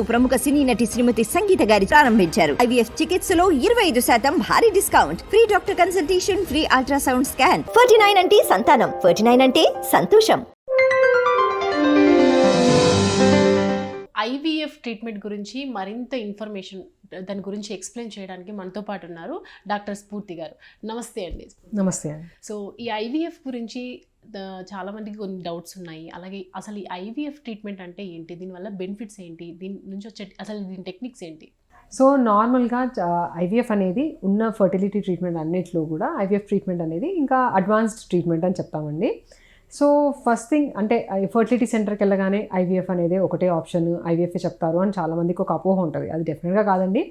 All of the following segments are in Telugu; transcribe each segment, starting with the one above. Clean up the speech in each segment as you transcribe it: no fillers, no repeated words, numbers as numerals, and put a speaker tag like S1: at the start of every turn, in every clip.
S1: ప్రముఖ సినీ నటి శ్రీమతి సంగీత గారి ప్రారంభించారు. IVF చికిత్సలో 25% భారీ discount, free doctor consultation, free ultrasound scan. 49 అంటే సంతానం, 49 అంటే సంతోషం.
S2: IVF ట్రీట్మెంట్ గురించి మరింత ఇన్ఫర్మేషన్ దాని గురించి ఎక్స్ప్లెయిన్ చేయడానికి మనతో పాటు ఉన్నారు డాక్టర్ స్ఫూర్తి గారు. నమస్తే అండి.
S3: నమస్తే అండి.
S2: సో ఈ IVF గురించి చాలామందికి కొన్ని డౌట్స్ ఉన్నాయి. అలాగే అసలు ఈ IVF ట్రీట్మెంట్ అంటే ఏంటి, దీనివల్ల బెనిఫిట్స్ ఏంటి, దీని నుంచి వచ్చే అసలు దీని టెక్నిక్స్ ఏంటి?
S3: సో నార్మల్గా IVF అనేది ఉన్న ఫర్టిలిటీ ట్రీట్మెంట్ అన్నిట్లో కూడా IVF ట్రీట్మెంట్ అనేది ఇంకా అడ్వాన్స్డ్ ట్రీట్మెంట్ అని చెప్తామండి. సో ఫస్ట్ థింగ్ అంటే ఫర్టిలిటీ సెంటర్కి వెళ్ళగానే IVF అనేది ఒకటే ఆప్షన్, IVF చెప్తారు అని చాలామందికి ఒక అపోహ ఉంటుంది. అది డెఫినెట్గా కాదండి.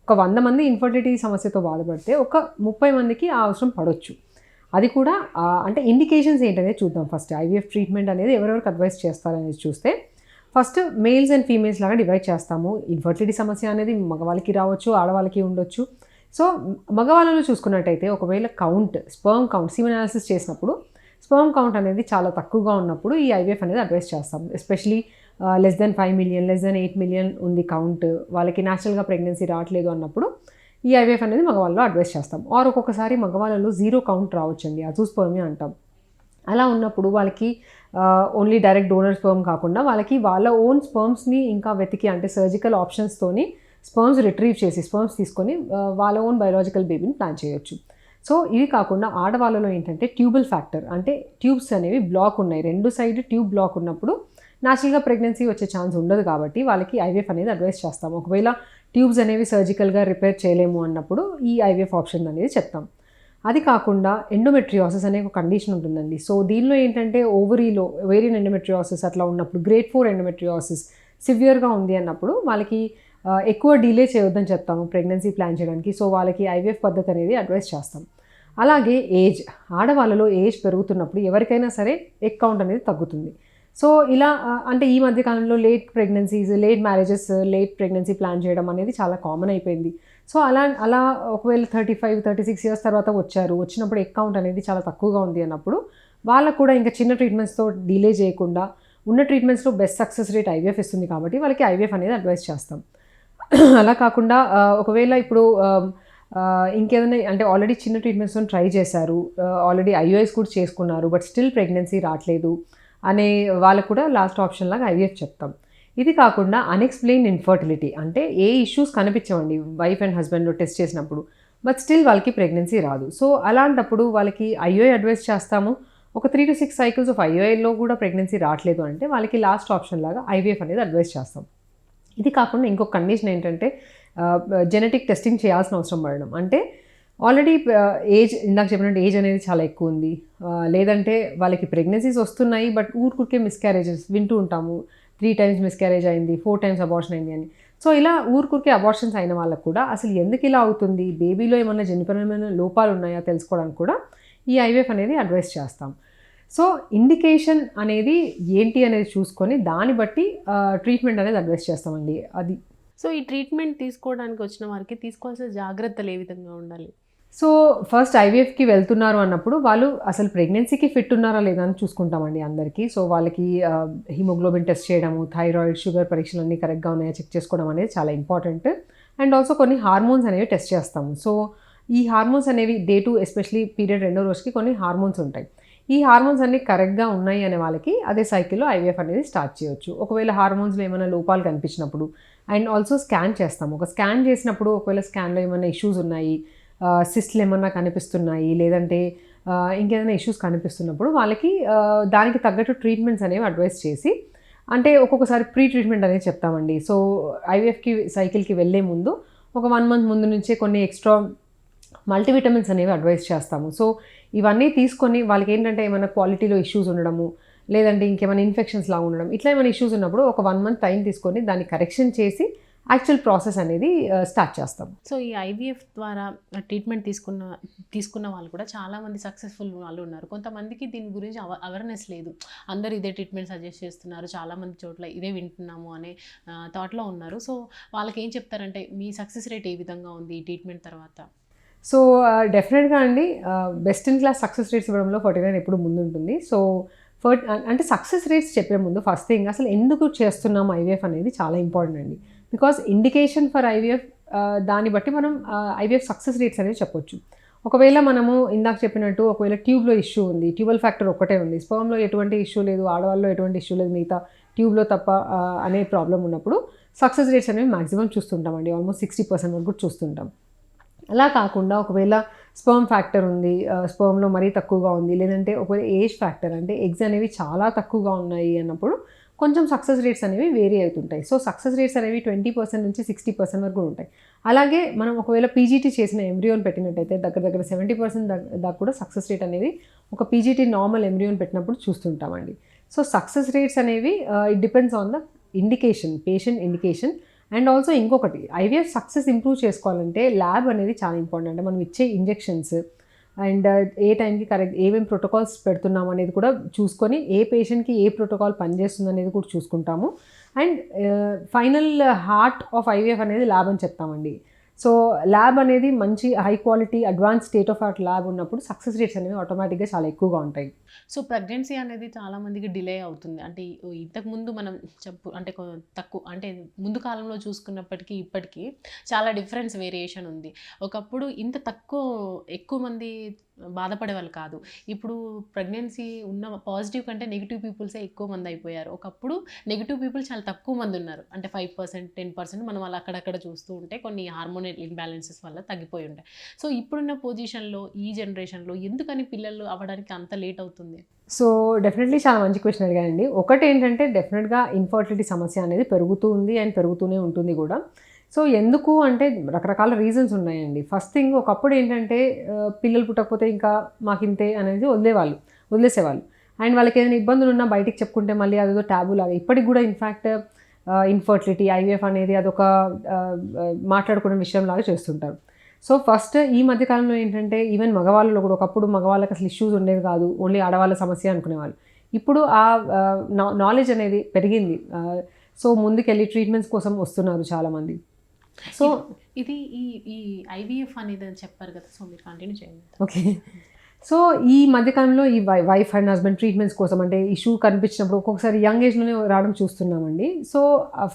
S3: ఒక 100 మంది ఇన్ఫర్టిలిటీ సమస్యతో బాధపడితే ఒక 30 మందికి ఆ అవసరం పడవచ్చు. అది కూడా అంటే ఇండికేషన్స్ ఏంటనేది చూద్దాం. ఫస్ట్ IVF ట్రీట్మెంట్ అనేది ఎవరెవరికి అడ్వైస్ చేస్తారనేది చూస్తే ఫస్ట్ మేల్స్ అండ్ ఫీమేల్స్ లాగా డివైడ్ చేస్తాము. ఇన్ఫర్టిలిటీ సమస్య అనేది మగవాళ్ళకి రావచ్చు, ఆడవాళ్ళకి ఉండొచ్చు. సో మగవాళ్ళలో చూసుకున్నట్టయితే ఒకవేళ స్పర్మ్ కౌంట్ సీమెన్ అనాలిసిస్ చేసినప్పుడు స్పర్మ్ కౌంట్ అనేది చాలా తక్కువగా ఉన్నప్పుడు ఈ IVF అనేది అడ్వైస్ చేస్తాం. Especially less than 5 million, less than 8 million ఉంది కౌంట్, వాళ్ళకి న్యాచురల్గా ప్రెగ్నెన్సీ రావట్లేదు అన్నప్పుడు ఈ IVF అనేది మగవాళ్ళలో అడ్వైస్ చేస్తాం. ఆర్ ఒక్కొక్కసారి మగవాళ్ళలో 0 కౌంట్ రావచ్చండి, అజూస్పర్మియా అంటాం. అలా ఉన్నప్పుడు వాళ్ళకి ఓన్లీ డైరెక్ట్ డోనర్ స్పర్మ్ కాకుండా వాళ్ళకి వాళ్ళ ఓన్ స్పర్మ్స్ని ఇంకా వెతికి అంటే సర్జికల్ ఆప్షన్స్తోని స్పర్మ్స్ రిట్రీవ్ చేసి స్పర్మ్స్ తీసుకొని వాళ్ళ ఓన్ బయోలాజికల్ బేబీని ప్లాన్ చేయొచ్చు. సో ఇవి కాకుండా ఆడవాళ్ళలో ఏంటంటే ట్యూబల్ ఫ్యాక్టర్ అంటే ట్యూబ్స్ అనేవి బ్లాక్ ఉన్నాయి, 2 సైడ్ ట్యూబ్ బ్లాక్ ఉన్నప్పుడు న్యాచురల్గా ప్రెగ్నెన్సీ వచ్చే ఛాన్స్ ఉండదు కాబట్టి వాళ్ళకి IVF అనేది అడ్వైస్ చేస్తాం. ఒకవేళ ట్యూబ్స్ అనేవి సర్జికల్గా రిపేర్ చేయలేము అన్నప్పుడు ఈ IVF ఆప్షన్ అనేది చెప్తాం. అది కాకుండా ఎండోమెట్రియాసిస్ అనే ఒక కండిషన్ ఉంటుందండి. సో దీనిలో ఏంటంటే ఓవేరియన్ ఎండోమెట్రియాసిస్ అట్లా ఉన్నప్పుడు గ్రేడ్ 4 ఎండోమెట్రియాసిస్ సివియర్గా ఉంది అన్నప్పుడు వాళ్ళకి ఎక్కువ డిలే చేయొద్దని చెప్తాము ప్రెగ్నెన్సీ ప్లాన్ చేయడానికి. సో వాళ్ళకి IVF పద్ధతి అనేది అడ్వైస్ చేస్తాం. అలాగే ఏజ్, ఆడవాళ్ళలో ఏజ్ పెరుగుతున్నప్పుడు ఎవరికైనా సరే ఎగ్ కౌంట్ అనేది తగ్గుతుంది. సో ఇలా అంటే ఈ మధ్యకాలంలో late pregnancies, late marriages, late pregnancy plan చేయడం అనేది చాలా కామన్ అయిపోయింది. సో అలా ఒకవేళ 35-36 years తర్వాత వచ్చినప్పుడు ఎగ్ కౌంట్ అనేది చాలా తక్కువగా ఉంది అన్నప్పుడు వాళ్ళకు కూడా ఇంకా చిన్న ట్రీట్మెంట్స్తో డిలే చేయకుండా ఉన్న ట్రీట్మెంట్స్లో బెస్ట్ సక్సెస్ రేట్ IVF ఇస్తుంది కాబట్టి వాళ్ళకి IVF అనేది అడ్వైస్ చేస్తాం. అలా కాకుండా ఒకవేళ ఇప్పుడు ఇంకేదైనా అంటే ఆల్రెడీ చిన్న ట్రీట్మెంట్స్తో ట్రై చేశారు, ఆల్రెడీ IUIs కూడా చేసుకున్నారు, బట్ స్టిల్ ప్రెగ్నెన్సీ రావట్లేదు అనే వాళ్ళకు కూడా లాస్ట్ ఆప్షన్ లాగా IVF చెప్తాం. ఇది కాకుండా అన్ఎక్స్ప్లెయిన్డ్ ఇన్ఫర్టిలిటీ అంటే ఏ ఇష్యూస్ కనిపించవండి వైఫ్ అండ్ హస్బెండ్లో టెస్ట్ చేసినప్పుడు, బట్ స్టిల్ వాళ్ళకి ప్రెగ్నెన్సీ రాదు. సో అలాంటప్పుడు వాళ్ళకి IUI అడ్వైస్ చేస్తాము. ఒక 3 to 6 cycles ఆఫ్ IUIలో కూడా ప్రెగ్నెన్సీ రావట్లేదు అంటే వాళ్ళకి లాస్ట్ ఆప్షన్ లాగా IVF అనేది అడ్వైస్ చేస్తాం. ఇది కాకుండా ఇంకొక కండిషన్ ఏంటంటే జెనెటిక్ టెస్టింగ్ చేయాల్సిన అవసరం పడడం. అంటే ఆల్రెడీ ఏజ్ ఇందాక చెప్పినట్టు ఏజ్ అనేది చాలా ఎక్కువ ఉంది, లేదంటే వాళ్ళకి ప్రెగ్నెన్సీస్ వస్తున్నాయి బట్ ఊరికే మిస్క్యారేజెస్ వింటూ ఉంటాము, 3 times మిస్క్యారేజ్ అయింది, 4 times అబార్షన్ అయింది అని. సో ఇలా ఊరికే అబార్షన్స్ అయిన వాళ్ళకు కూడా అసలు ఎందుకు ఇలా అవుతుంది, బేబీలో ఏమన్నా జన్యుపరమైన లోపాలు ఉన్నాయా తెలుసుకోవడానికి కూడా ఈ IVF అనేది అడ్వైస్ చేస్తాం. సో ఇండికేషన్ అనేది ఏంటి అనేది చూసుకొని దాన్ని బట్టి ట్రీట్మెంట్ అనేది అడ్వైస్ చేస్తామండి. అది
S2: సో ఈ ట్రీట్మెంట్ తీసుకోవడానికి వచ్చిన వారికి తీసుకోవాల్సిన జాగ్రత్తలు ఏ విధంగా ఉండాలి?
S3: సో ఫస్ట్ IVFకి వెళ్తున్నారు అన్నప్పుడు వాళ్ళు అసలు ప్రెగ్నెన్సీకి ఫిట్ ఉన్నారా లేదా అని చూసుకుంటామండి అందరికీ. సో వాళ్ళకి హిమోగ్లోబిన్ టెస్ట్ చేయడము, థైరాయిడ్, షుగర్ పరీక్షలు అన్నీ కరెక్ట్గా ఉన్నాయా చెక్ చేసుకోవడం అనేది చాలా ఇంపార్టెంట్. అండ్ ఆల్సో కొన్ని హార్మోన్స్ అనేవి టెస్ట్ చేస్తాము. సో ఈ హార్మోన్స్ అనేవి డే 2 ఎస్పెషలీ పీరియడ్ 2వ రోజుకి కొన్ని హార్మోన్స్ ఉంటాయి. ఈ హార్మోన్స్ అన్నీ కరెక్ట్గా ఉన్నాయి అనే వాళ్ళకి అదే సైకిల్లో IVF అనేది స్టార్ట్ చేయొచ్చు. ఒకవేళ హార్మోన్స్లో ఏమైనా లోపాలు కనిపించినప్పుడు అండ్ ఆల్సో స్కాన్ చేస్తాము. ఒక స్కాన్ చేసినప్పుడు ఒకవేళ స్కాన్లో ఏమైనా ఇష్యూస్ ఉన్నాయి, సిస్ట్లు ఏమన్నా కనిపిస్తున్నాయి, లేదంటే ఇంకేదైనా ఇష్యూస్ కనిపిస్తున్నప్పుడు వాళ్ళకి దానికి తగ్గట్టు ట్రీట్మెంట్స్ అనేవి అడ్వైస్ చేసి అంటే ఒక్కొక్కసారి ప్రీ ట్రీట్మెంట్ అనేది చెప్తామండి. సో IVFకి సైకిల్కి వెళ్ళే ముందు ఒక 1 month ముందు నుంచే కొన్ని ఎక్స్ట్రా మల్టీవిటమిన్స్ అనేవి అడ్వైస్ చేస్తాము. సో ఇవన్నీ తీసుకొని వాళ్ళకి ఏంటంటే ఏమైనా క్వాలిటీలో ఇష్యూస్ ఉండడము, లేదంటే ఇంకేమైనా ఇన్ఫెక్షన్స్ లాగా ఉండడం, ఇట్లా ఏమైనా ఇష్యూస్ ఉన్నప్పుడు ఒక 1 month టైం తీసుకొని దాన్ని కరెక్షన్ చేసి యాక్చువల్ ప్రాసెస్ అనేది స్టార్ట్ చేస్తాం.
S2: సో ఈ IVF ద్వారా ట్రీట్మెంట్ తీసుకున్న వాళ్ళు కూడా చాలామంది సక్సెస్ఫుల్ వాళ్ళు ఉన్నారు. కొంతమందికి దీని గురించి అవేర్నెస్ లేదు, అందరూ ఇదే ట్రీట్మెంట్ సజెస్ట్ చేస్తున్నారు, చాలామంది చోట్ల ఇదే వింటున్నాము అనే థాట్లో ఉన్నారు. సో వాళ్ళకి ఏం చెప్తారంటే మీ సక్సెస్ రేట్ ఏ విధంగా ఉంది ఈ ట్రీట్మెంట్ తర్వాత?
S3: సో డెఫినెట్గా అండి best in class success rates ఇవ్వడంలో 49 ఎప్పుడు ముందుంటుంది. సో అంటే సక్సెస్ రేట్స్ చెప్పే ముందు ఫస్ట్ థింగ్ అసలు ఎందుకు చేస్తున్నాం IVF అనేది చాలా ఇంపార్టెంట్ అండి. బికాస్ ఇండికేషన్ ఫర్ ఐవీఎఫ్ దాన్ని బట్టి మనం ఐవీఎఫ్ సక్సెస్ రేట్స్ అనేవి చెప్పొచ్చు. ఒకవేళ మనము ఇందాక చెప్పినట్టు ఒకవేళ ట్యూబ్లో ఇష్యూ ఉంది, ట్యూబల్ ఫ్యాక్టర్ ఒక్కటే ఉంది, స్పర్మ్లో ఎటువంటి ఇష్యూ లేదు, ఆడవాళ్ళలో ఎటువంటి ఇష్యూ లేదు, మిగతా ట్యూబ్లో తప్ప అనే ప్రాబ్లం ఉన్నప్పుడు సక్సెస్ రేట్స్ అనేవి మ్యాక్సిమం చూస్తుంటామండి. ఆల్మోస్ట్ 60% వరకు కూడా చూస్తుంటాం. అలా కాకుండా ఒకవేళ స్పర్మ్ ఫ్యాక్టర్ ఉంది, స్పర్మ్లో మరీ తక్కువగా ఉంది, లేదంటే ఒకవేళ ఏజ్ ఫ్యాక్టర్ అంటే ఎగ్స్ అనేవి చాలా తక్కువగా ఉన్నాయి అన్నప్పుడు కొంచెం సక్సెస్ రేట్స్ అనేవి వేరీ అవుతుంటాయి. సో సక్సెస్ రేట్స్ అనేవి 20% నుంచి 60% వరకు ఉంటాయి. అలాగే మనం ఒకవేళ పీజీటీ చేసిన ఎంబ్రియోన్ పెట్టినట్టయితే దగ్గర 70% దాకా కూడా సక్సెస్ రేట్ అనేది ఒక పీజీటీ నార్మల్ ఎంబ్రియోన్ పెట్టినప్పుడు చూస్తుంటామండి. సో సక్సెస్ రేట్స్ అనేవి it depends on the indication, patient indication. And also ఇంకొకటి, ఐవీఎఫ్ సక్సెస్ ఇంప్రూవ్ చేసుకోవాలంటే ల్యాబ్ అనేది చాలా ఇంపార్టెంట్. అంటే మనం ఇచ్చే ఇంజెక్షన్స్ అండ్ ఏ టైంకి కరెక్ట్ ఏమేమి ప్రోటోకాల్స్ పెడుతున్నాం అనేది కూడా చూసుకొని ఏ పేషెంట్కి ఏ ప్రోటోకాల్ పనిచేస్తుంది అనేది కూడా చూసుకుంటాము. And final heart of IVF అనేది ల్యాబ్ అని చెప్తామండి. సో ల్యాబ్ అనేది మంచి high quality advance state of art lab ఉన్నప్పుడు సక్సెస్ రేట్స్ అనేవి ఆటోమేటిక్గా చాలా ఎక్కువగా ఉంటాయి.
S2: సో ప్రెగ్నెన్సీ అనేది చాలామందికి డిలే అవుతుంది. అంటే ఇంతకుముందు మనం అంటే తక్కువ అంటే ముందు కాలంలో చూసుకున్నప్పటికీ ఇప్పటికీ చాలా డిఫరెన్స్ వేరియేషన్ ఉంది. ఒకప్పుడు ఇంత ఎక్కువ మంది బాధపడేవాళ్ళు కాదు. ఇప్పుడు ప్రెగ్నెన్సీ ఉన్న పాజిటివ్ కంటే నెగిటివ్ పీపుల్సే ఎక్కువ మంది అయిపోయారు. ఒకప్పుడు నెగిటివ్ పీపుల్ చాలా తక్కువ మంది ఉన్నారు. అంటే 5%, 10% మనం అలా అక్కడక్కడ చూస్తూ ఉంటే కొన్ని హార్మోనల్ ఇంబ్యాలెన్సెస్ వల్ల తగ్గిపోయి ఉంటాయి. సో ఇప్పుడున్న పొజిషన్లో ఈ జనరేషన్లో ఎందుకని పిల్లలు అవ్వడానికి అంత లేట్ అవుతుంది?
S3: సో డెఫినెట్లీ చాలా మంచి క్వశ్చన్ అడిగానండి. ఒకటి ఏంటంటే డెఫినెట్గా ఇన్ఫర్టిలిటీ సమస్య అనేది పెరుగుతూ ఉంది అండ్ పెరుగుతూనే ఉంటుంది కూడా. సో ఎందుకు అంటే రకరకాల రీజన్స్ ఉన్నాయండి. ఫస్ట్ థింగ్, ఒకప్పుడు ఏంటంటే పిల్లలు పుట్టకపోతే ఇంకా మాకింతే అనేది వదిలేసేవాళ్ళు. అండ్ వాళ్ళకి ఏదైనా ఇబ్బందులు ఉన్నా బయటికి చెప్పుకుంటే మళ్ళీ అదేదో ట్యాబు లాగా. ఇప్పటికి కూడా ఇన్ఫ్యాక్ట్ ఇన్ఫర్టిలిటీ, ఐవీఎఫ్ అనేది అదొక మాట్లాడుకునే విషయం లాగా చేస్తుంటారు. సో ఫస్ట్ ఈ మధ్యకాలంలో ఏంటంటే ఈవెన్ మగవాళ్ళలో కూడా, ఒకప్పుడు మగవాళ్ళకి అసలు ఇష్యూస్ ఉండేవి కాదు, ఓన్లీ ఆడవాళ్ళ సమస్య అనుకునేవాళ్ళు. ఇప్పుడు ఆ నాలెడ్జ్ అనేది పెరిగింది. సో ముందుకెళ్ళి ట్రీట్మెంట్స్ కోసం వస్తున్నారు చాలామంది.
S2: సో ఇది ఈ ఐవీఎఫ్ అనేది అని చెప్పారు కదా, సో మీరు కంటిన్యూ చేయండి.
S3: ఓకే. సో ఈ మధ్యకాలంలో ఈ వైఫ్ అండ్ హస్బెండ్ ట్రీట్మెంట్స్ కోసం అంటే ఇష్యూ కనిపించినప్పుడు ఒక్కొక్కసారి యంగ్ ఏజ్లోనే రావడం చూస్తున్నామండి. సో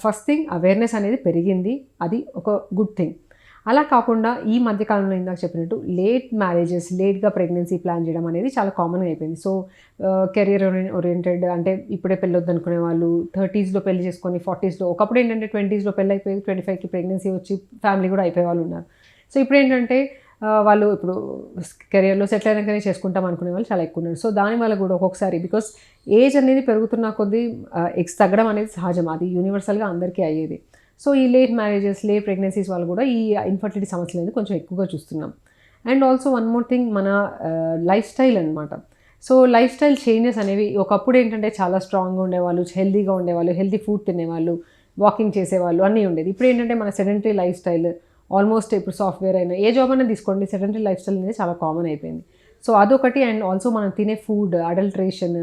S3: ఫస్ట్ థింగ్ అవేర్నెస్ అనేది పెరిగింది, అది ఒక గుడ్ థింగ్. అలా కాకుండా ఈ మధ్యకాలంలో ఇందాక చెప్పినట్టు లేట్ మ్యారేజెస్, లేట్గా ప్రెగ్నెన్సీ ప్లాన్ చేయడం అనేది చాలా కామన్గా అయిపోయింది. సో కెరియర్ ఓరియంటెడ్ అంటే ఇప్పుడే పెళ్ళొద్దు అనుకునే వాళ్ళు 30sలో పెళ్లి చేసుకొని 40sలో, ఒకప్పుడు ఏంటంటే 20sలో పెళ్ళి అయిపోయి 25కి ప్రెగ్నెన్సీ వచ్చి ఫ్యామిలీ కూడా అయిపోయే వాళ్ళు ఉన్నారు. సో ఇప్పుడు ఏంటంటే వాళ్ళు ఇప్పుడు కెరియర్లో సెటిల్ అయినాకనే చేసుకుంటాం అనుకునే వాళ్ళు చాలా ఎక్కువ ఉన్నారు. సో దానివల్ల కూడా ఒక్కొక్కసారి బికాస్ ఏజ్ అనేది పెరుగుతున్న కొద్దీ ఎగ్స్ తగ్గడం అనేది సహజం, అది యూనివర్సల్గా అందరికీ అయ్యేది. సో ఈ లేట్ మ్యారేజెస్, లేట్ ప్రెగ్నెన్సీస్ వాళ్ళు కూడా ఈ ఇన్ఫర్టిలిటీ సమస్యలు అనేది కొంచెం ఎక్కువగా చూస్తున్నాం. And also one more thing, మన లైఫ్ స్టైల్ అనమాట. సో లైఫ్ స్టైల్ చేంజెస్ అనేవి, ఒకప్పుడు ఏంటంటే చాలా స్ట్రాంగ్గా ఉండేవాళ్ళు, హెల్తీగా ఉండేవాళ్ళు, హెల్తీ ఫుడ్ తినేవాళ్ళు, వాకింగ్ చేసేవాళ్ళు, అన్నీ ఉండేది. ఇప్పుడు ఏంటంటే మన సెడెంటరీ లైఫ్ స్టైల్ ఆల్మోస్ట్ ఇప్పుడు సాఫ్ట్వేర్ అయినా ఏ జాబ్ అయినా తీసుకోండి, సెడెంటరీ లైఫ్ స్టైల్ అనేది చాలా కామన్ అయిపోయింది. సో అదొకటి. అండ్ ఆల్సో మనం తినే ఫుడ్, అడల్ట్రేషన్,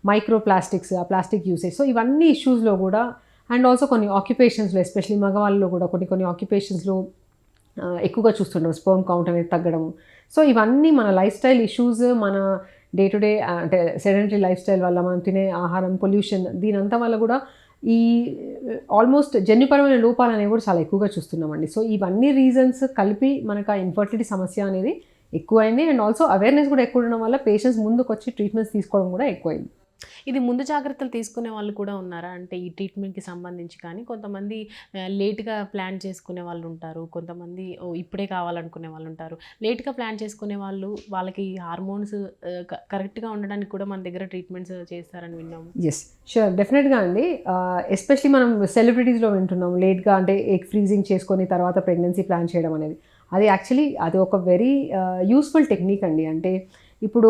S3: మైక్రో ప్లాస్టిక్స్, ఆ ప్లాస్టిక్ యూసేజ్, సో ఇవన్నీ ఇష్యూస్లో కూడా. అండ్ ఆల్సో కొన్ని ఆక్యుపేషన్స్లో, ఎస్పెషలీ మగవాళ్ళలో కూడా కొన్ని ఆక్యుపేషన్స్లో ఎక్కువగా చూస్తుంటాం స్పర్మ్ కౌంట్ అనేది తగ్గడము. సో ఇవన్నీ మన లైఫ్ స్టైల్ ఇష్యూస్, మన డే టు డే అంటే సెడెంటరీ లైఫ్ స్టైల్ వల్ల, మనం తినే ఆహారం, పొల్యూషన్, దీనంతా వల్ల కూడా ఈ ఆల్మోస్ట్ జన్యుపరమైన లోపాలు అనేవి కూడా చాలా ఎక్కువగా చూస్తున్నామండి. సో ఇవన్నీ రీజన్స్ కలిపి మనకు ఆ ఇన్ఫర్టిలిటీ సమస్య అనేది ఎక్కువైంది. అండ్ ఆల్సో అవేర్నెస్ కూడా ఎక్కువ ఉండడం వల్ల పేషెంట్స్ ముందుకు వచ్చి ట్రీట్మెంట్స్ తీసుకోవడం కూడా ఎక్కువైంది.
S2: ఇది ముందు జాగ్రత్తలు తీసుకునే వాళ్ళు కూడా ఉన్నారా? అంటే ఈ ట్రీట్మెంట్కి సంబంధించి కానీ కొంతమంది లేట్గా ప్లాన్ చేసుకునే వాళ్ళు ఉంటారు, కొంతమంది ఇప్పుడే కావాలనుకునే వాళ్ళు ఉంటారు. లేట్గా ప్లాన్ చేసుకునే వాళ్ళకి హార్మోన్స్ కరెక్ట్గా ఉండడానికి కూడా మన దగ్గర ట్రీట్మెంట్స్ చేస్తారని విన్నాము.
S3: ఎస్, షూర్, డెఫినెట్గా అండి. ఎస్పెషలీ మనం సెలబ్రిటీస్లో వింటున్నాం లేట్గా అంటే ఎగ్ ఫ్రీజింగ్ చేసుకొని తర్వాత ప్రెగ్నెన్సీ ప్లాన్ చేయడం అనేది. అది యాక్చువల్లీ అది ఒక వెరీ యూస్ఫుల్ టెక్నిక్ అండి. అంటే ఇప్పుడు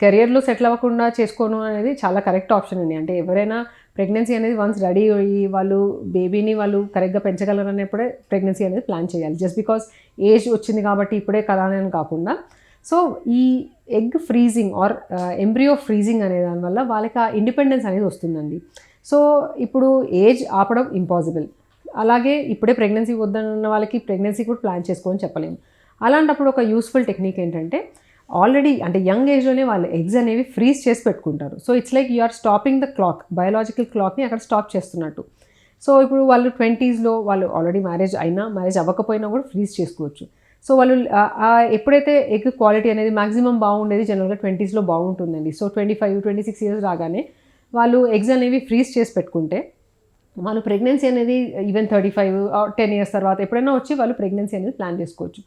S3: కెరియర్లో సెటిల్ అవ్వకుండా చేసుకోవడం అనేది చాలా కరెక్ట్ ఆప్షన్ అండి. అంటే ఎవరైనా ప్రెగ్నెన్సీ అనేది వన్స్ రెడీ అయ్యి వాళ్ళు బేబీని వాళ్ళు కరెక్ట్గా పెంచగలరు అనేప్పుడే ప్రెగ్నెన్సీ అనేది ప్లాన్ చేయాలి. జస్ట్ బికాస్ ఏజ్ వచ్చింది కాబట్టి ఇప్పుడే కదా అని కాకుండా. సో ఈ egg freezing or embryo freezing అనే దానివల్ల వాళ్ళకి ఆ ఇండిపెండెన్స్ అనేది వస్తుందండి. సో ఇప్పుడు ఏజ్ ఆపడం ఇంపాసిబుల్. అలాగే ఇప్పుడే ప్రెగ్నెన్సీ వద్దన్న వాళ్ళకి ప్రెగ్నెన్సీ కూడా ప్లాన్ చేసుకోని చెప్పలేము. అలాంటప్పుడు ఒక యూస్ఫుల్ టెక్నిక్ ఏంటంటే, ఆల్రెడీ అంటే యంగ్ ఏజ్లోనే వాళ్ళు ఎగ్స్ అనేవి ఫ్రీజ్ చేసి పెట్టుకుంటారు. So it's like you are stopping the clock, biological క్లాక్ని అక్కడ స్టాప్ చేస్తున్నట్టు. సో ఇప్పుడు వాళ్ళు 20s వాళ్ళు ఆల్రెడీ మ్యారేజ్ అవ్వకపోయినా కూడా ఫ్రీజ్ చేసుకోవచ్చు. సో వాళ్ళు ఎప్పుడైతే ఎగ్ క్వాలిటీ అనేది మ్యాక్సిమం బాగుండేది జనరల్గా 20s బాగుంటుందండి. సో 25-26 ఇయర్స్ రాగానే వాళ్ళు ఎగ్స్ అనేవి ఫ్రీజ్ చేసి పెట్టుకుంటే వాళ్ళు ప్రెగ్నెన్సీ అనేది ఈవెన్ 35-10 ఇయర్స్ తర్వాత ఎప్పుడైనా వచ్చి వాళ్ళు ప్రెగ్నెన్సీ అనేది ప్లాన్ చేసుకోవచ్చు.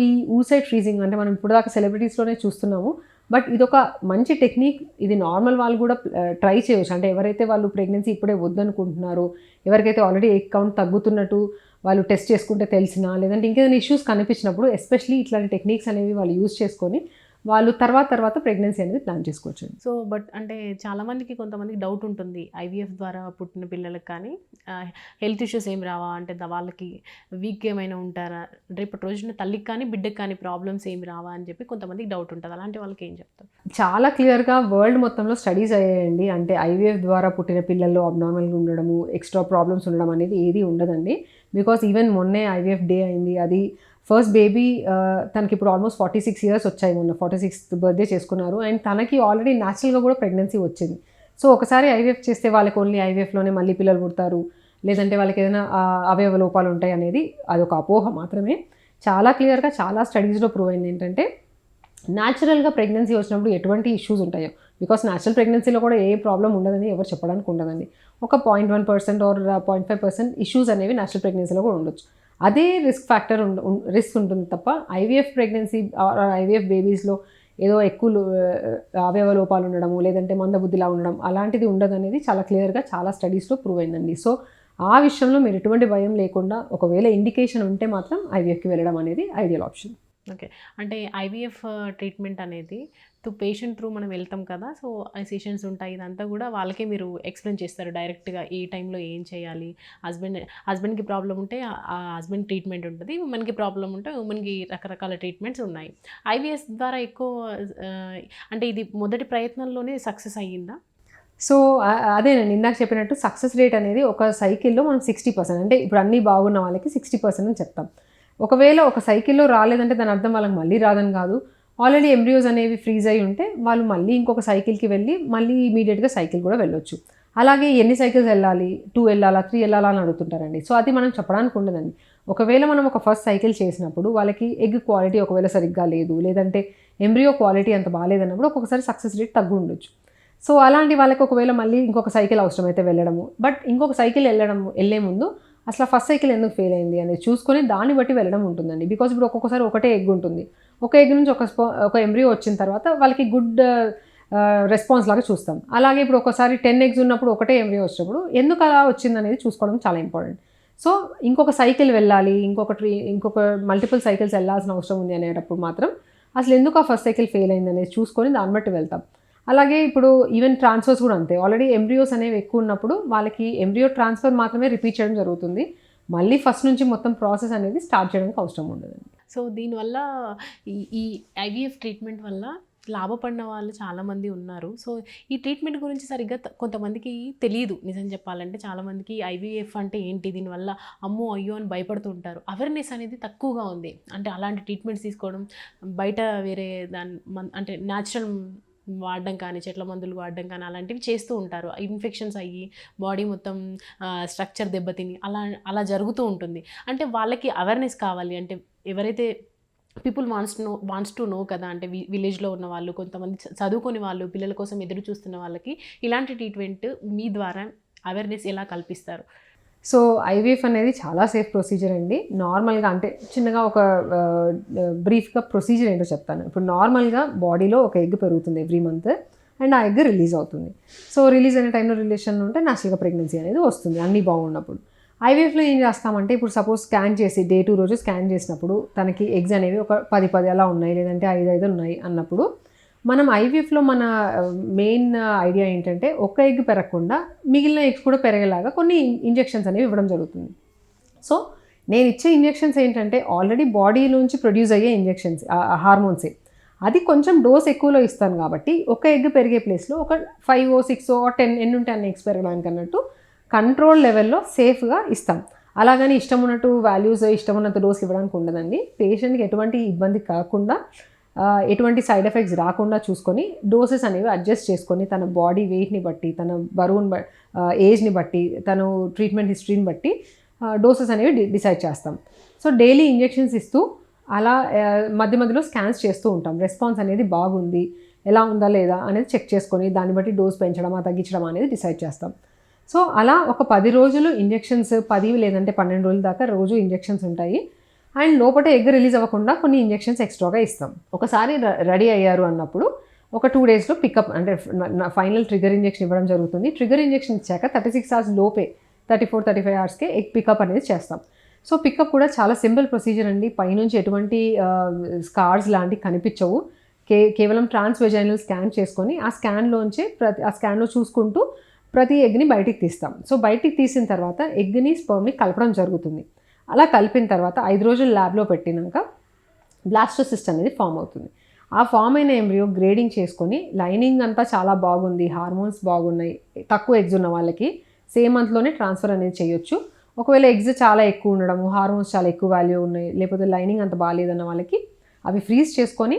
S3: ఈ ఊసైడ్ ఫ్రీజింగ్ అంటే మనం ఇప్పుడు దాకా సెలబ్రిటీస్లోనే చూస్తున్నాము, బట్ ఇదొక మంచి టెక్నిక్. ఇది నార్మల్ వాళ్ళు కూడా ట్రై చేయవచ్చు. అంటే ఎవరైతే వాళ్ళు ప్రెగ్నెన్సీ ఇప్పుడే వద్దనుకుంటున్నారో, ఎవరికైతే ఆల్రెడీ ఎగ్ కౌంట్ తగ్గుతున్నట్టు వాళ్ళు టెస్ట్ చేసుకుంటే తెలిసినా, లేదంటే ఇంకేదైనా ఇష్యూస్ కనిపించినప్పుడు ఎస్పెషలీ ఇట్లాంటి టెక్నిక్స్ అనేవి వాళ్ళు యూజ్ చేసుకొని వాళ్ళు తర్వాత ప్రెగ్నెన్సీ అనేది ప్లాన్ చేసుకోవచ్చు.
S2: సో బట్ అంటే చాలామందికి కొంతమందికి డౌట్ ఉంటుంది, ఐవీఎఫ్ ద్వారా పుట్టిన పిల్లలకు కానీ హెల్త్ ఇష్యూస్ ఏం రావా, అంటే వాళ్ళకి వీక్ ఏమైనా ఉంటారా, రేపటి రోజున తల్లికి కానీ బిడ్డకి కానీ ప్రాబ్లమ్స్ ఏమి రావా అని చెప్పి కొంతమందికి డౌట్ ఉంటుంది. అలాంటి వాళ్ళకి ఏం చెప్తారు?
S3: చాలా క్లియర్గా వరల్డ్ మొత్తంలో స్టడీస్ అయ్యాయండి. అంటే ఐవీఎఫ్ ద్వారా పుట్టిన పిల్లల్లో అబ్నార్మల్గా ఉండడము, ఎక్స్ట్రా ప్రాబ్లమ్స్ ఉండడం అనేది ఏది ఉండదండి. బికాస్ ఈవెన్ మొన్నే ఐవీఎఫ్ డే అయింది. అది ఫస్ట్ బేబీ తనకి ఇప్పుడు ఆల్మోస్ట్ 46 ఇయర్స్ వచ్చాయి, మొన్న 46th బర్త్డే చేసుకున్నారు. అండ్ తనకి ఆల్రెడీ న్యాచురల్గా కూడా ప్రెగ్నెన్సీ వచ్చింది. సో ఒకసారి ఐవీఎఫ్ చేస్తే వాళ్ళకి ఓన్లీ ఐవీఎఫ్లోనే మళ్ళీ పిల్లలు పుడతారు, లేదంటే వాళ్ళకి ఏదైనా అవయవ లోపాలు ఉంటాయి అనేది అదొక అపోహ మాత్రమే. చాలా క్లియర్గా చాలా స్టడీస్లో ప్రూవ్ అయింది ఏంటంటే న్యాచురల్గా ప్రెగ్నెన్సీ వచ్చినప్పుడు ఎటువంటి ఇష్యూస్ ఉంటాయో, బికాస్ న్యాచురల్ ప్రెగ్నెన్సీలో కూడా ఏ ప్రాబ్లం ఉండదని ఎవరు చెప్పడానికి ఉండదండి. ఒక 0.1% ఆర్ 0.5% ఇష్యూస్ అనేవి న్యాచురల్ ప్రెగ్నెన్సీలో కూడా ఉండొచ్చు. అదే రిస్క్ ఉంటుంది తప్ప ఐవీఎఫ్ ప్రెగ్నెన్సీ ఐవీఎఫ్ బేబీస్లో ఏదో ఎక్కువ అవయవ లోపాలు ఉండడము, లేదంటే మందబుద్ధిలా ఉండడం అలాంటిది ఉండదనేది చాలా క్లియర్గా చాలా స్టడీస్లో ప్రూవ్ అయిందండి. సో ఆ విషయంలో మీరు ఎటువంటి భయం లేకుండా ఒకవేళ ఇండికేషన్ ఉంటే మాత్రం ఐవీఎఫ్కి వెళ్ళడం అనేది ఐడియల్ ఆప్షన్.
S2: ఓకే, అంటే ఐవీఎఫ్ ట్రీట్మెంట్ అనేది పేషెంట్ త్రూ మనం వెళ్తాం కదా, సో సెషన్స్ ఉంటాయి, ఇదంతా కూడా వాళ్ళకే మీరు ఎక్స్ప్లెయిన్ చేస్తారు డైరెక్ట్గా ఈ టైంలో ఏం చేయాలి. హస్బెండ్కి ప్రాబ్లం ఉంటే ఆ హస్బెండ్ ట్రీట్మెంట్ ఉంటుంది, ఉమెన్కి ప్రాబ్లం ఉంటే ఉమెన్కి రకరకాల ట్రీట్మెంట్స్ ఉన్నాయి. ఐవీఎఫ్ ద్వారా ఎక్కువ అంటే ఇది మొదటి ప్రయత్నంలోనే సక్సెస్ అయ్యిందా?
S3: సో అదే నేను ఇందాక చెప్పినట్టు సక్సెస్ రేట్ అనేది ఒక సైకిల్లో మనం 60%, అంటే ఇప్పుడు అన్నీ బాగున్న వాళ్ళకి 60% అని చెప్తాం. ఒకవేళ ఒక సైకిల్లో రాలేదంటే దాని అర్థం వాళ్ళకి మళ్ళీ రాదని కాదు. ఆల్రెడీ ఎంబ్రియోస్ అనేవి ఫ్రీజ్ అయి ఉంటే వాళ్ళు మళ్ళీ ఇంకొక సైకిల్కి వెళ్ళి మళ్ళీ ఇమీడియట్గా సైకిల్ కూడా వెళ్ళొచ్చు. అలాగే ఎన్ని సైకిల్స్ వెళ్ళాలి, 2 వెళ్ళాలా 3 వెళ్ళాలా అని అడుగుతుంటారండి. సో అది మనం చెప్పడానికి ఉండదండి. ఒకవేళ మనం ఒక ఫస్ట్ సైకిల్ చేసినప్పుడు వాళ్ళకి ఎగ్ క్వాలిటీ ఒకవేళ సరిగ్గా లేదు, లేదంటే ఎంబ్రియో క్వాలిటీ అంత బాగాలేదన్నప్పుడు ఒక్కొక్కసారి సక్సెస్ రేట్ తగ్గు ఉండొచ్చు. సో అలాంటి వాళ్ళకి ఒకవేళ మళ్ళీ ఇంకొక సైకిల్ అవసరమైతే వెళ్ళడము, బట్ ఇంకొక సైకిల్ వెళ్ళే ముందు అసలు ఫస్ట్ సైకిల్ ఎందుకు ఫెయిల్ అయింది అనేది చూసుకొని దాన్ని బట్టి వెళ్ళడం ఉంటుందండి. బికాజ్ ఇప్పుడు ఒక్కొక్కసారి ఒకటే ఎగ్ ఉంటుంది, ఒక ఎగ్ నుంచి ఒక ఎంబ్రియో వచ్చిన తర్వాత వాళ్ళకి గుడ్ రెస్పాన్స్ లాగా చూస్తాం. అలాగే ఇప్పుడు ఒకసారి 10 eggs ఉన్నప్పుడు ఒకటే ఎంబ్రియో వచ్చినప్పుడు ఎందుకు అలా వచ్చింది అనేది చూసుకోవడం చాలా ఇంపార్టెంట్. సో ఇంకొక సైకిల్ వెళ్ళాలి, ఇంకొక మల్టిపుల్ సైకిల్స్ వెళ్ళాల్సిన అవసరం ఉంది అనేటప్పుడు మాత్రం అసలు ఎందుకు ఆ ఫస్ట్ సైకిల్ ఫెయిల్ అయింది అనేది చూసుకొని దాన్ని బట్టి వెళ్తాం. అలాగే ఇప్పుడు ఈవెన్ ట్రాన్స్ఫర్స్ కూడా అంతే. ఆల్రెడీ ఎంబ్రియోస్ అనేవి ఎక్కువ ఉన్నప్పుడు వాళ్ళకి ఎంబ్రియో ట్రాన్స్ఫర్ మాత్రమే రిపీట్ చేయడం జరుగుతుంది, మళ్ళీ ఫస్ట్ నుంచి మొత్తం ప్రాసెస్ అనేది స్టార్ట్ చేయడానికి అవసరం ఉండదండి.
S2: సో దీనివల్ల ఈ ఐవీఎఫ్ ట్రీట్మెంట్ వల్ల లాభపడిన వాళ్ళు చాలామంది ఉన్నారు. సో ఈ ట్రీట్మెంట్ గురించి సరిగ్గా కొంతమందికి తెలియదు. నిజం చెప్పాలంటే చాలామందికి ఐవీఎఫ్ అంటే ఏంటి, దీనివల్ల అమ్మో అయ్యో అని భయపడుతూ ఉంటారు. అవేర్నెస్ అనేది తక్కువగా ఉంది. అంటే అలాంటి ట్రీట్మెంట్స్ తీసుకోవడం బయట వేరే అంటే న్యాచురల్ వాడడం కానీ, చెట్ల మందులు వాడడం కానీ అలాంటివి చేస్తూ ఉంటారు. ఇన్ఫెక్షన్స్ అయ్యి బాడీ మొత్తం స్ట్రక్చర్ దెబ్బతిని అలా జరుగుతూ ఉంటుంది. అంటే వాళ్ళకి అవేర్నెస్ కావాలి. అంటే ఎవరైతే పీపుల్ వాంట్స్ టు నో కదా, అంటే విలేజ్లో ఉన్న వాళ్ళు, కొంతమంది చదువుకొని వాళ్ళు, పిల్లల కోసం ఎదురు చూస్తున్న వాళ్ళకి ఇలాంటి ట్రీట్మెంట్ మీ ద్వారా అవేర్నెస్ ఎలా కల్పిస్తారు?
S3: సో ఐవీఎఫ్ అనేది చాలా సేఫ్ ప్రొసీజర్ అండి. నార్మల్గా అంటే చిన్నగా ఒక బ్రీఫ్గా ప్రొసీజర్ ఏంటో చెప్తాను. ఇప్పుడు నార్మల్గా బాడీలో ఒక ఎగ్ పెరుగుతుంది ఎవ్రీ మంత్, అండ్ ఆ ఎగ్ రిలీజ్ అవుతుంది. సో రిలీజ్ అయిన టైంలో రిలేషన్ ఉంటే న్యాచురల్గా ప్రెగ్నెన్సీ అనేది వస్తుంది అన్నీ బాగున్నప్పుడు. ఐవీఎఫ్లో ఏం చేస్తామంటే ఇప్పుడు సపోజ్ స్కాన్ చేసి డే 2 రోజు స్కాన్ చేసినప్పుడు తనకి ఎగ్స్ అనేవి ఒక 10 అలా ఉన్నాయి, లేదంటే 5 ఉన్నాయి అన్నప్పుడు మనం ఐవీఎఫ్లో మన మెయిన్ ఐడియా ఏంటంటే ఒక ఎగ్ పెరగకుండా మిగిలిన ఎగ్స్ కూడా పెరిగేలాగా కొన్ని ఇంజెక్షన్స్ అనేవి ఇవ్వడం జరుగుతుంది. సో నేను ఇచ్చే ఇంజెక్షన్స్ ఏంటంటే ఆల్రెడీ బాడీలోంచి ప్రొడ్యూస్ అయ్యే ఇంజెక్షన్స్, హార్మోన్సే. అది కొంచెం డోస్ ఎక్కువలో ఇస్తాను కాబట్టి ఒక ఎగ్ పెరిగే ప్లేస్లో ఒక 5 or 6 or 10 ఎన్ని ఉంటే అన్ని ఎగ్స్ పెరగడానికి అన్నట్టు కంట్రోల్ లెవెల్లో సేఫ్గా ఇస్తాం. అలాగని ఇష్టం ఉన్నట్టు వాల్యూస్ ఇష్టం ఉన్నంత డోస్ ఇవ్వడానికి ఉండదండి. పేషెంట్కి ఎటువంటి ఇబ్బంది కాకుండా ఎటువంటి సైడ్ ఎఫెక్ట్స్ రాకుండా చూసుకొని డోసెస్ అనేవి అడ్జస్ట్ చేసుకొని తన బాడీ వెయిట్ని బట్టి, తన బరువుని ఏజ్ని బట్టి, తను ట్రీట్మెంట్ హిస్టరీని బట్టి డోసెస్ అనేవి డిసైడ్ చేస్తాం. సో డైలీ ఇంజెక్షన్స్ ఇస్తూ అలా మధ్య మధ్యలో స్కాన్స్ చేస్తూ ఉంటాం. రెస్పాన్స్ అనేది బాగుంది, ఎలా ఉందా లేదా అనేది చెక్ చేసుకొని దాన్ని బట్టి డోస్ పెంచడమా తగ్గించడమా అనేది డిసైడ్ చేస్తాం. సో అలా ఒక 10 రోజులు ఇంజెక్షన్స్, 10 లేదంటే 12 రోజుల దాకా రోజు ఇంజెక్షన్స్ ఉంటాయి. అండ్ లోపల ఎగ్ రిలీజ్ అవ్వకుండా కొన్ని ఇంజెక్షన్స్ ఎక్స్ట్రాగా ఇస్తాం. ఒకసారి రెడీ అయ్యారు అన్నప్పుడు ఒక 2 డేస్లో పికప్ అంటే ఫైనల్ ట్రిగర్ ఇంజెక్షన్ ఇవ్వడం జరుగుతుంది. ట్రిగర్ ఇంజెక్షన్ ఇచ్చాక 36 hours లోపే 34-35 hours ఎగ్ పికప్ అనేది చేస్తాం. సో పికప్ కూడా చాలా సింపుల్ ప్రొసీజర్ అండి. పైనుంచి ఎటువంటి స్కార్స్ లాంటివి కనిపించవు. కేవలం ట్రాన్స్వెజైనల్ స్కాన్ చేసుకొని ఆ స్కాన్లో చూసుకుంటూ ప్రతి ఎగ్ని బయటికి తీస్తాం. సో బయటికి తీసిన తర్వాత ఎగ్ని స్పర్మ్ని కలపడం జరుగుతుంది. అలా కలిపిన తర్వాత 5 రోజులు ల్యాబ్లో పెట్టినాక బ్లాస్టోసిస్ట్ అనేది ఫామ్ అవుతుంది. ఆ ఫామ్ అయిన ఎంబ్రియో గ్రేడింగ్ చేసుకొని లైనింగ్ అంతా చాలా బాగుంది, హార్మోన్స్ బాగున్నాయి, తక్కువ ఎగ్స్ ఉన్న వాళ్ళకి సేమ్ మంత్లోనే ట్రాన్స్ఫర్ అనేది చేయొచ్చు. ఒకవేళ ఎగ్స్ చాలా ఎక్కువ ఉండడము, హార్మోన్స్ చాలా ఎక్కువ వాల్యూ ఉన్నాయి, లేకపోతే లైనింగ్ అంత బాగాలేదన్న వాళ్ళకి అవి ఫ్రీజ్ చేసుకొని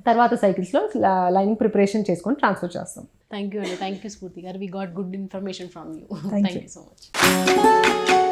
S3: తర్వాత సైకిల్స్లో లైనింగ్ ప్రిపరేషన్ చేసుకొని ట్రాన్స్ఫర్ చేస్తాం.
S2: థ్యాంక్ యూ అండి, thank you Sphoorthi garu. We got good information from you.
S3: Thank
S2: thank you so much.